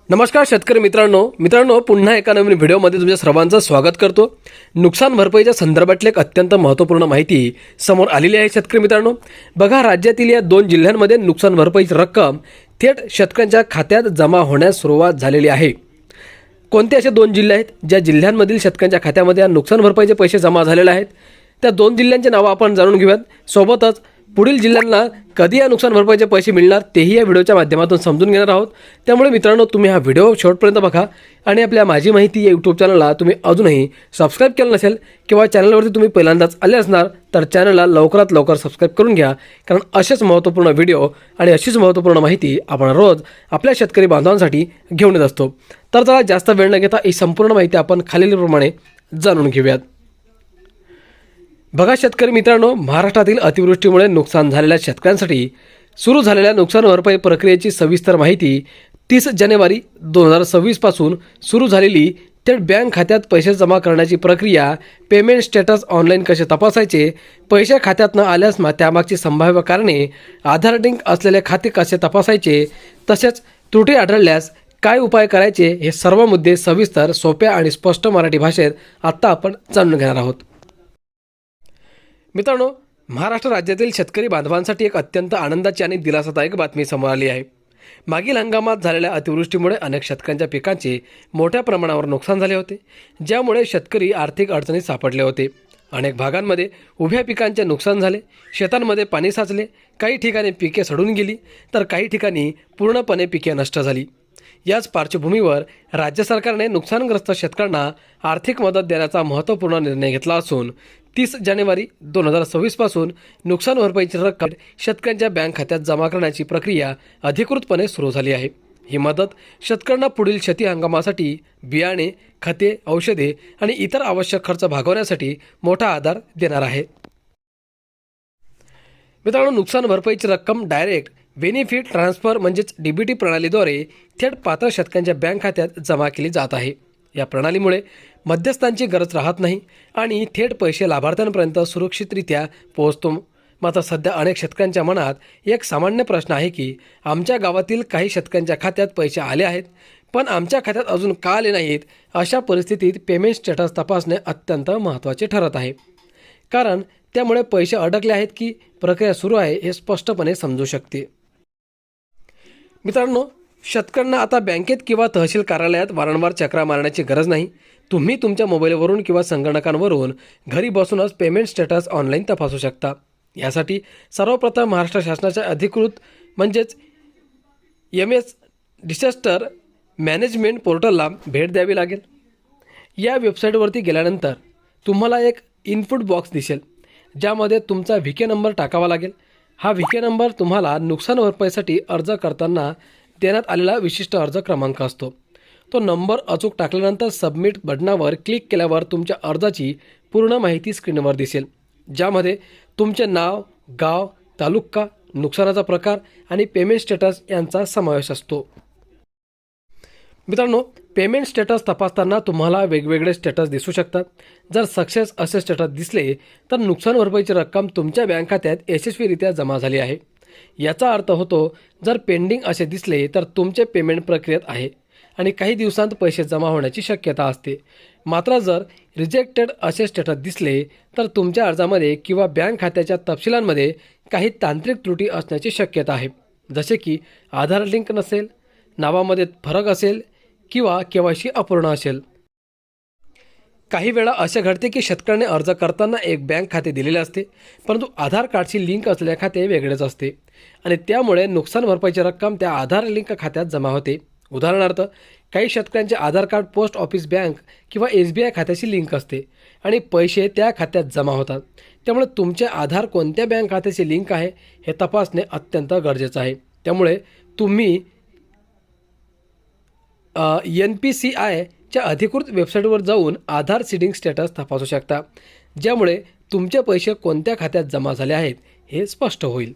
नमस्कार शेतकरी मित्रांनो पुन्हा एका नवीन व्हिडिओमध्ये तुमच्या सर्वांचं स्वागत करतो। नुकसान भरपाईच्या संदर्भातली एक अत्यंत महत्त्वपूर्ण माहिती समोर आलेली आहे। शेतकरी मित्रांनो, बघा, राज्यातील या 2 जिल्ह्यांमध्ये नुकसान भरपाईची रक्कम थेट शेतकऱ्यांच्या खात्यात जमा होण्यास सुरुवात झालेली आहे। कोणते असे 2 जिल्हे आहेत ज्या जिल्ह्यांमधील शेतकऱ्यांच्या खात्यामध्ये या नुकसान भरपाईचे पैसे जमा झालेले आहेत? त्या 2 जिल्ह्यांचे नाव आपण जाणून घेऊयात। सोबतच पुढील जिल्ह्यांना कधी या नुकसान भरपाईचे पैसे मिळणार तेही या व्हिडिओच्या माध्यमातून समजून घेणार आहोत। त्यामुळे मित्रांनो, तुम्ही हा व्हिडिओ शेवटपर्यंत बघा आणि आपल्या माझी माहिती या यूट्यूब चॅनलला तुम्ही अजूनही सबस्क्राईब केलं नसेल किंवा चॅनलवरती तुम्ही पहिल्यांदाच आले असणार तर चॅनलला लवकरात लवकर सबस्क्राईब करून घ्या, कारण असेच महत्त्वपूर्ण व्हिडिओ आणि अशीच महत्त्वपूर्ण माहिती आपण रोज आपल्या शेतकरी बांधवांसाठी घेऊन येत असतो। तर चला जास्त वेळ न घेता ही संपूर्ण माहिती आपण खालीलप्रमाणे जाणून घेऊयात। बघा शेतकरी मित्रांनो, महाराष्ट्रातील अतिवृष्टीमुळे नुकसान झालेल्या शेतकऱ्यांसाठी सुरू झालेल्या नुकसान भरपाई प्रक्रियेची सविस्तर माहिती 30 जानेवारी 2026 पासून सुरू झालेली थेट बँक खात्यात पैसे जमा करण्याची प्रक्रिया, पेमेंट स्टेटस ऑनलाईन कसे तपासायचे, पैसे खात्यात न आल्यास त्यामागची संभाव्य कारणे, आधार लिंक असलेले खाते कसे तपासायचे, तसेच त्रुटी आढळल्यास काय उपाय करायचे, हे सर्व मुद्दे सविस्तर, सोप्या आणि स्पष्ट मराठी भाषेत आत्ता आपण जाणून घेणार आहोत। मित्रांनो, महाराष्ट्र राज्यातील शेतकरी बांधवांसाठी एक अत्यंत आनंदाची आणि दिलासादायक बातमी समोर आली आहे। मागील हंगामात झालेल्या अतिवृष्टीमुळे अनेक शेतकऱ्यांच्या पिकांचे मोठ्या प्रमाणावर नुकसान झाले होते, ज्यामुळे शेतकरी आर्थिक अडचणीत सापडले होते। अनेक भागांमध्ये उभ्या पिकांचे नुकसान झाले, शेतांमध्ये पाणी साचले, काही ठिकाणी पिके सडून गेली तर काही ठिकाणी पूर्णपणे पिके नष्ट झाली। याच पार्श्वभूमीवर राज्य सरकारने नुकसानग्रस्त शेतकऱ्यांना आर्थिक मदत देण्याचा महत्त्वपूर्ण निर्णय घेतला असून 30 जानेवारी 2026 पासून नुकसान भरपाईची रक्कम शेतकऱ्यांच्या बँक खात्यात जमा करण्याची प्रक्रिया अधिकृतपणे सुरू झाली आहे। ही मदत शेतकऱ्यांना पुढील शेती हंगामासाठी बियाणे, खते, औषधे आणि इतर आवश्यक खर्च भागवण्यासाठी मोठा आधार देणार आहे। मित्रांनो, नुकसान भरपाईची रक्कम डायरेक्ट बेनिफिट ट्रान्सफर म्हणजेच DBT प्रणालीद्वारे थेट पात्र शेतकऱ्यांच्या बँक खात्यात जमा केली जात आहे। या प्रणालीमुळे मध्यस्थांची गरज राहत नाही आणि थेट पैसे लाभार्थ्यांपर्यंत सुरक्षितरित्या पोहोचतो। मात्र सध्या अनेक शेतकऱ्यांच्या मनात एक सामान्य प्रश्न आहे की आमच्या गावातील काही शेतकऱ्यांच्या खात्यात पैसे आले आहेत, पण आमच्या खात्यात अजून का आले नाहीत। अशा परिस्थितीत पेमेंट स्टेटस तपासणे अत्यंत महत्त्वाचे ठरत आहे, कारण त्यामुळे पैसे अडकले आहेत की प्रक्रिया सुरू आहे हे स्पष्टपणे समजू शकते। मित्रांनो, शेतकऱ्यांना आता बँकेत किंवा तहसील कार्यालयात वारंवार चक्रा मारण्याची गरज नाही। तुम्ही तुमच्या मोबाईलवरून किंवा संगणकांवरून घरी बसूनच पेमेंट स्टेटस ऑनलाईन तपासू शकता। यासाठी सर्वप्रथम महाराष्ट्र शासनाच्या अधिकृत म्हणजेच MS डिझास्टर मॅनेजमेंट पोर्टलला भेट द्यावी लागेल। या वेबसाईटवरती गेल्यानंतर तुम्हाला एक इनपुट बॉक्स दिसेल, ज्यामध्ये तुमचा VK नंबर टाकावा लागेल। हा VK नंबर तुम्हाला नुकसान भरपाईसाठी अर्ज करताना देण्यात आलेला विशिष्ट अर्ज क्रमांक असतो। तो नंबर अचूक टाकल्यानंतर सबमिट बटनावर क्लिक केल्यावर तुमच्या अर्जाची पूर्ण माहिती स्क्रीनवर दिसेल, ज्यामध्ये तुमचे नाव, गाव, तालुका, नुकसानाचा प्रकार आणि पेमेंट स्टेटस यांचा समावेश असतो। मित्रांनो, पेमेंट स्टेटस तपासताना तुम्हाला वेगवेगळे स्टेटस दिसू शकतात। जर सक्सेस असे स्टेटस दिसले तर नुकसान भरपाईची रक्कम तुमच्या बँक खात्यात यशस्वीरित्या जमा झाली आहे। याचा अर्थ होतो, जर पेंडिंग असे दिसले तर तुमचे पेमेंट प्रक्रियेत आहे आणि काही दिवसांत पैसे जमा होण्याची शक्यता असते। मात्र जर रिजेक्टेड असे स्टेटस दिसले तर तुमच्या अर्जामध्ये किंवा बँक खात्याच्या तपशिलांमध्ये काही तांत्रिक त्रुटी असण्याची शक्यता आहे, जसे की आधार लिंक नसेल, नावामध्ये फरक असेल किंवा KYC अपूर्ण असेल। काही वेळा असे घडते की शेतकऱ्याने अर्ज करताना एक बँक खाते दिलेले असते, परंतु आधार कार्डशी लिंक असलेले खाते वेगळेच असते आणि त्यामुळे नुकसान भरपाईची रक्कम त्या आधार लिंक खात्यात जमा होते। उदाहरणार्थ, काही शेतकऱ्यांचे आधार कार्ड पोस्ट ऑफिस बँक किंवा SBI खात्याशी लिंक असते आणि पैसे त्या खात्यात जमा होतात। त्यामुळे तुमचे आधार कोणत्या बँक खात्याशी लिंक आहे हे तपासणे अत्यंत गरजेचं आहे। त्यामुळे तुम्ही NPCIच्या अधिकृत वेबसाईटवर जाऊन आधार सीडिंग स्टेटस तपासू शकता, ज्यामुळे तुमचे पैसे कोणत्या खात्यात जमा झाले आहेत हे स्पष्ट होईल।